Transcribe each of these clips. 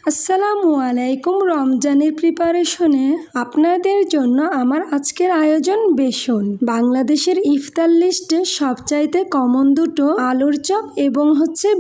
আসসালামু আলাইকুম। রমজানের প্রিপারেশনে আপনাদের জন্য আমার আজকের আয়োজন বেসন। বাংলাদেশের ইফতার লিস্টে সবচাইতে কমন দুটো আলুর চপ এবং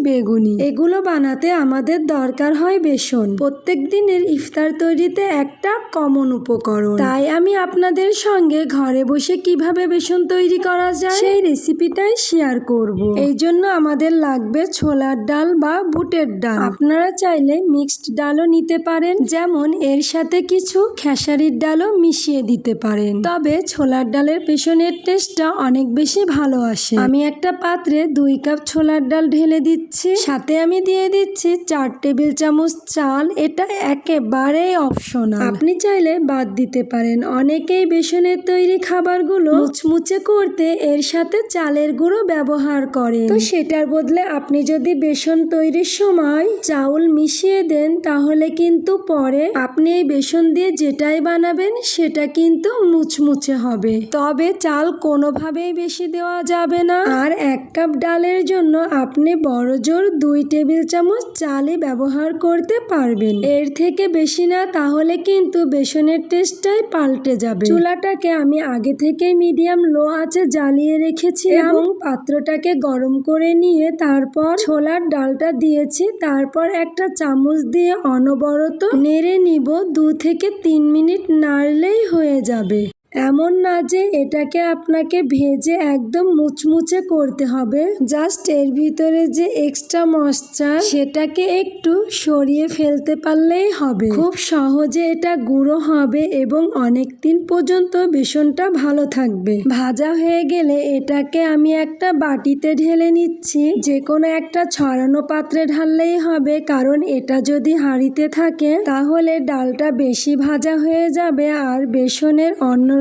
বেগুনি। এগুলো বানাতে আমাদের দরকার হয় বেসন। প্রত্যেক দিনের ইফতার তৈরিতে একটা কমন উপকরণ। তাই আমি আপনাদের সঙ্গে ঘরে বসে কিভাবে বেসন তৈরি করা যায় সেই রেসিপিটাই শেয়ার করব। এই জন্য আমাদের লাগবে ছোলার ডাল বা বুটের ডাল। আপনারা চাইলে মিক্সড ডালও নিতে পারেন, যেমন এর সাথে কিছু খেসারির ডালও মিশিয়ে দিতে পারেন। তবে ছোলার ডালের বেসনের টেস্টটা অনেক বেশি ভালো আসে। আমি একটা পাত্রে 2 কাপ ছোলার ডাল ঢেলে দিচ্ছি, সাথে আমি দিয়ে দিচ্ছি 4 টেবিল চামচ চাল। এটা একেবারেই অপশনাল, আপনি চাইলে বাদ দিতে পারেন। অনেকেই বেসনের তৈরি খাবারগুলো মুচমুচে করতে এর সাথে চালের গুঁড়ো ব্যবহার করেন, তো সেটার বদলে আপনি যদি বেসন তৈরির সময় চাউল মিশিয়ে দেন তাহলে কিন্তু পরে আপনি এই বেসন দিয়ে যেটাই বানাবেন সেটা কিন্তু মুচমুচে হবে। তবে চাল কোনোভাবেই বেশি দেওয়া যাবে না। আর 1 কাপ ডালের জন্য আপনি বড়জোর 2 টেবিল চামচ চালই ব্যবহার করতে পারবেন। এর থেকে বেশি না, তাহলে কিন্তু বেসনের টেস্টটাই পাল্টে যাবে। চুলাটাকে আমি আগে থেকে মিডিয়াম লো আঁচে জ্বালিয়ে রেখেছি এবং পাত্রটাকে গরম করে নিয়ে তারপর ছোলার ডালটা দিয়েছি। তারপর একটা চামচ দিয়ে অনবরত নেড়ে নিব। 2 থেকে 3 মিনিট নাড়লেই হয়ে যাবে। এমন না যে এটাকে আপনাকে ভেজে একদম মুচমুচে করতে হবে, জাস্ট এর ভিতরে যে এক্সট্রা ময়েশ্চার সেটাকে একটু সরিয়ে ফেলতে পারলেই হবে। খুব সহজে এটা গুঁড়ো হবে এবং অনেক দিন পর্যন্ত বেসনটা ভালো থাকবে। ভাজা হয়ে গেলে এটাকে আমি একটা বাটিতে ঢেলে নিচ্ছি। যে কোনো একটা ছড়ানো পাত্রে ঢাললেই হবে, কারণ এটা যদি হাঁড়িতে থাকে তাহলে ডালটা বেশি ভাজা হয়ে যাবে আর বেসনের অন্যরকম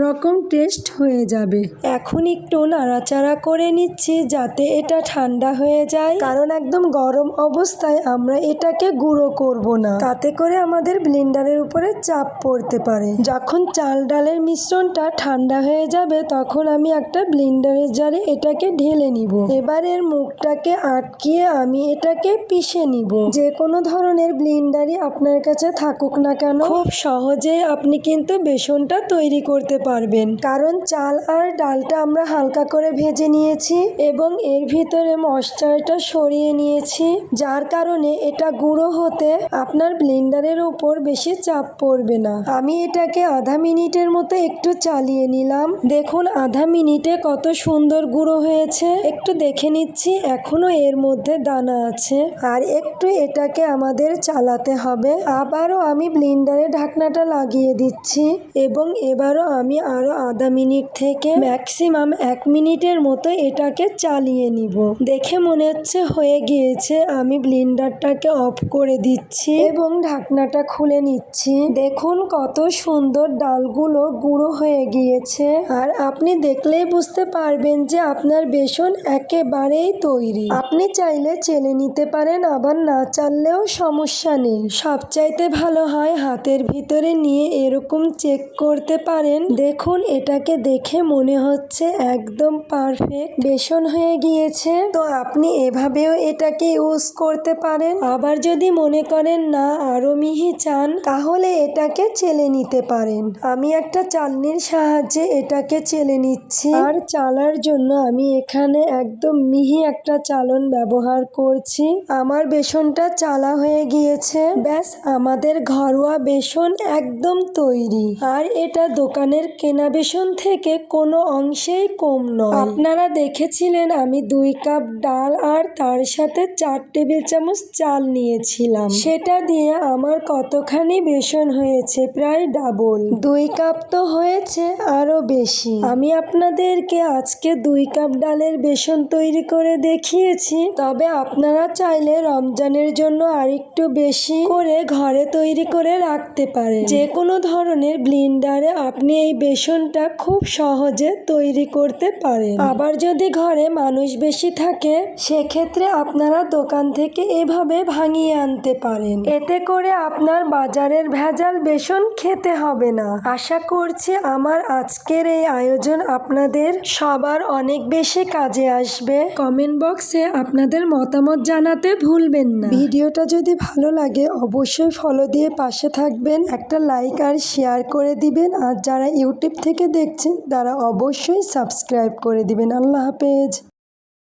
টেস্ট হয়ে যাবে। এখন একটু নাড়াচাড়া করে নিচ্ছি যাতে এটা ঠান্ডা হয়ে যায়, কারণ একদম গরম অবস্থায় আমরা এটাকে গুঁড়ো করব না, তাতে করে আমাদের ব্লেন্ডারের উপরে চাপ পড়তে পারে। যখন চাল ডালের মিশ্রণটা ঠান্ডা হয়ে যাবে তখন আমি একটা ব্লেন্ডারের জারে এটাকে ঢেলে নিব। এবার এর মুখটাকে আটকিয়ে আমি এটাকে পিষে নিব। যে কোনো ধরনের ব্লেন্ডারই আপনার কাছে থাকুক না কেন, খুব সহজেই আপনি কিন্তু বেসনটা তৈরি করতে পারবেন, কারণ চাল আর ডালটা আমরা হালকা করে ভেজে নিয়েছি এবং এর ভিতরে ময়েশ্চারটা সরিয়ে নিয়েছি, যার কারণে এটা গুঁড়ো হতে আপনার ব্লেন্ডারের উপর বেশি চাপ পড়বে না। আমি এটাকে আধা মিনিটের মতো একটু চালিয়ে নিলাম। দেখুন আধা মিনিটে কত সুন্দর গুঁড়ো হয়েছে। একটু দেখে নিচ্ছি এখনো এর মধ্যে দানা আছে, আর একটু এটাকে আমাদের চালাতে হবে। আবারও আমি ব্লেন্ডারে ঢাকনাটা লাগিয়ে দিচ্ছি এবং এবারও আমি আরো আধা মিনিট থেকে ম্যাক্সিমাম 1 মিনিটের মতো এটাকে চালিয়ে নিব। দেখে মনে হচ্ছে হয়ে গিয়েছে। আমি ব্লেন্ডারটাকে অফ করে দিচ্ছি এবং ঢাকনাটা খুলে নিচ্ছি। দেখুন কত সুন্দর ডালগুলো গুঁড়ো হয়ে গিয়েছে, আর আপনি দেখলেই বুঝতে পারবেন যে আপনার বেসন একেবারেই তৈরি। আপনি চাইলে চেলে নিতে পারেন, আবার না চাললেও সমস্যা নেই। সবচাইতে ভালো হয় হাতের ভিতরে নিয়ে এরকম চেক করতে পারেন। দেখুন এটাকে দেখে মনে হচ্ছে একদম পারফেক্ট বেসন হয়ে গিয়েছে। তো আপনি এভাবেও এটাকে ইউজ করতে পারেন। আবার যদি মনে করেন না আরো মিহি চান, তাহলে এটাকে চেলে নিতে পারেন। আমি একটা চালনির সাহায্যে এটাকে চেলে নিচ্ছি, আর চালার জন্য আমি এখানে একদম মিহি একটা চালন ব্যবহার করছি। আমার বেসনটা চালা হয়ে গিয়েছে। ব্যাস, আমাদের ঘরোয়া বেসন একদম তৈরি। আর এটা দোকানের কেনা বেসন থেকে কোনো অংশেই কম নয়। আপনারা দেখেছিলেন আমি 2 কাপ ডাল আর তার সাথে 4 টেবিল চামচ চাল নিয়েছিলাম। সেটা দিয়ে আমার কতখানি বেসন হয়েছে, প্রায় ডাবল। 2 কাপ তো হয়েছে আরো বেশি। আমি আপনাদেরকে আজকে 2 কাপ ডালের বেসন তৈরি করে দেখিয়েছি। তবে আপনারা চাইলে রমজানের জন্য আরেকটু বেশি করে ঘরে তৈরি করে রাখতে পারেন। যে কোনো ধরনের ব্লেন্ডারে আপনি এই বেসনটা খুব সহজে তৈরি করতে পারেন। আবার যদি ঘরে মানুষ বেশি থাকে সেক্ষেত্রে আপনারা দোকান থেকে এভাবে ভাঙিয়ে আনতে পারেন। এতে করে আপনার বাজারের ভেজাল বেসন খেতে হবে না। আশা করছি আমার আজকের এই আয়োজন আপনাদের সবার অনেক বেশি কাজে আসবে। কমেন্ট বক্সে আপনাদের মতামত জানাতে ভুলবেন না। ভিডিওটা যদি ভালো লাগে অবশ্যই ফলো দিয়ে পাশে থাকবেন, একটা লাইক আর শেয়ার করে দিবেন। আর যারা ইউটিউব থেকে দেখছেন তারা অবশ্যই সাবস্ক্রাইব করে দিবেন। আল্লাহ হাফেজ।